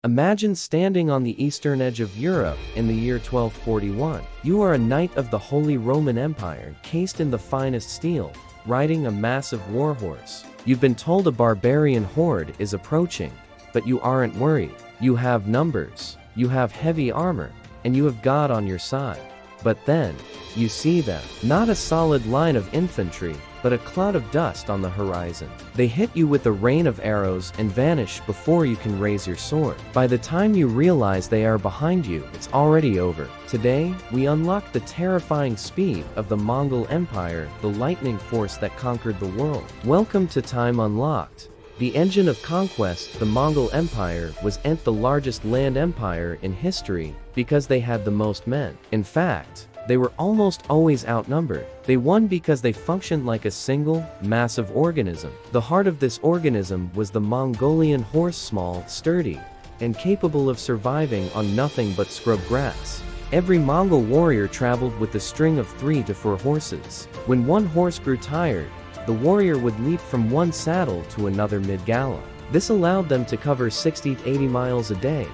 Imagine standing on the eastern edge of Europe in the year 1241. You are a knight of the Holy Roman Empire, cased in the finest steel, riding a massive warhorse. You've been told a barbarian horde is approaching, but you aren't worried. You have numbers, you have heavy armor, and you have God on your side. But then, you see them. Not a solid line of infantry, but a cloud of dust on the horizon. They hit you with a rain of arrows and vanish before you can raise your sword. By the time you realize they are behind you, it's already over. Today, we unlock the terrifying speed of the Mongol Empire, the lightning force that conquered the world. Welcome to Time Unlocked. The engine of conquest, the Mongol Empire, was the largest land empire in history because they had the most men. In fact, they were almost always outnumbered. They won because they functioned like a single, massive organism. The heart of this organism was the Mongolian horse, small, sturdy, and capable of surviving on nothing but scrub grass. Every Mongol warrior traveled with a string of 3 to 4 horses. When one horse grew tired, the warrior would leap from one saddle to another mid-gallop. This allowed them to cover 60 to 80 miles a day,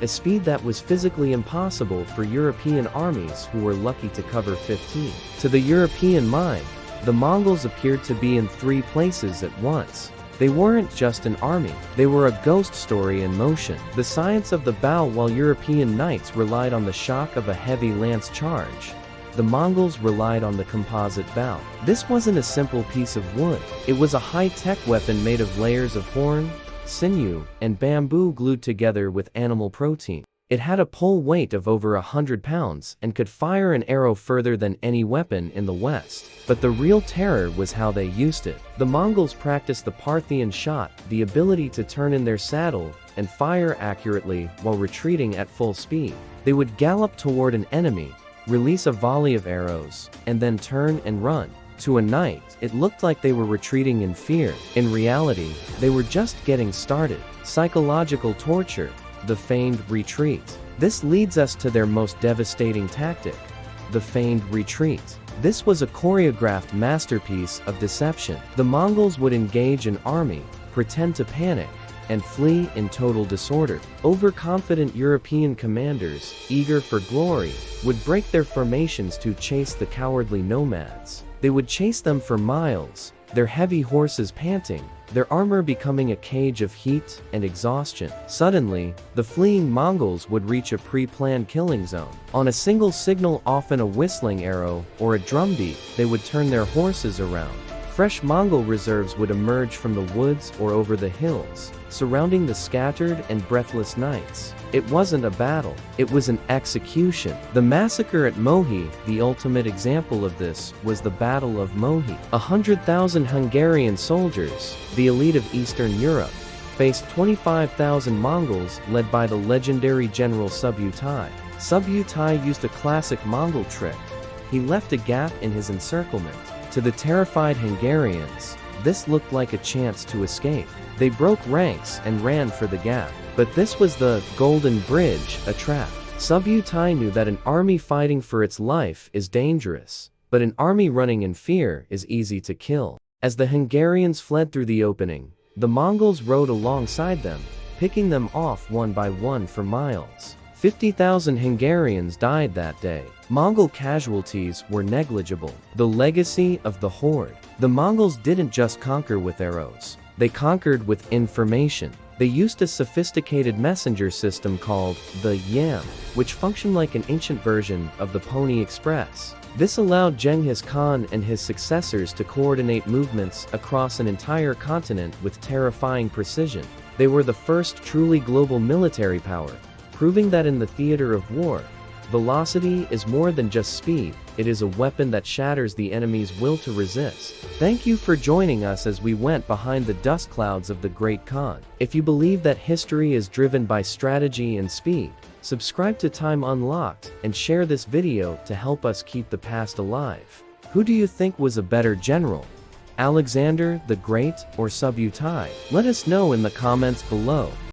a speed that was physically impossible for European armies who were lucky to cover 15. To the European mind, the Mongols appeared to be in 3 places at once. They weren't just an army, they were a ghost story in motion. The science of the bow. While European knights relied on the shock of a heavy lance charge, the Mongols relied on the composite bow. This wasn't a simple piece of wood. It was a high-tech weapon made of layers of horn, sinew, and bamboo glued together with animal protein. It had a pull weight of over 100 pounds and could fire an arrow further than any weapon in the West. But the real terror was how they used it. The Mongols practiced the Parthian shot, the ability to turn in their saddle and fire accurately while retreating at full speed. They would gallop toward an enemy, release a volley of arrows, and then turn and run. To a knight, it looked like they were retreating in fear. In reality, they were just getting started. Psychological torture, the feigned retreat. This leads us to their most devastating tactic, the feigned retreat. This was a choreographed masterpiece of deception. The Mongols would engage an army, pretend to panic, and flee in total disorder. Overconfident European commanders, eager for glory, would break their formations to chase the cowardly nomads. They would chase them for miles, their heavy horses panting, their armor becoming a cage of heat and exhaustion. Suddenly, the fleeing Mongols would reach a pre-planned killing zone. On a single signal, often a whistling arrow or a drumbeat, they would turn their horses around. Fresh Mongol reserves would emerge from the woods or over the hills, surrounding the scattered and breathless knights. It wasn't a battle, it was an execution. The massacre at Mohi, the ultimate example of this, was the Battle of Mohi. 100,000 Hungarian soldiers, the elite of Eastern Europe, faced 25,000 Mongols led by the legendary general Subutai. Subutai used a classic Mongol trick. He left a gap in his encirclement. To the terrified Hungarians, this looked like a chance to escape. They broke ranks and ran for the gap. But this was the Golden Bridge, a trap. Subutai knew that an army fighting for its life is dangerous, but an army running in fear is easy to kill. As the Hungarians fled through the opening, the Mongols rode alongside them, picking them off one by one for miles. 50,000 Hungarians died that day. Mongol casualties were negligible. The legacy of the horde. The Mongols didn't just conquer with arrows. They conquered with information. They used a sophisticated messenger system called the Yam, which functioned like an ancient version of the Pony Express. This allowed Genghis Khan and his successors to coordinate movements across an entire continent with terrifying precision. They were the first truly global military power, proving that in the theater of war, velocity is more than just speed, it is a weapon that shatters the enemy's will to resist. Thank you for joining us as we went behind the dust clouds of the Great Khan. If you believe that history is driven by strategy and speed, subscribe to Time Unlocked and share this video to help us keep the past alive. Who do you think was a better general? Alexander the Great or Subutai? Let us know in the comments below.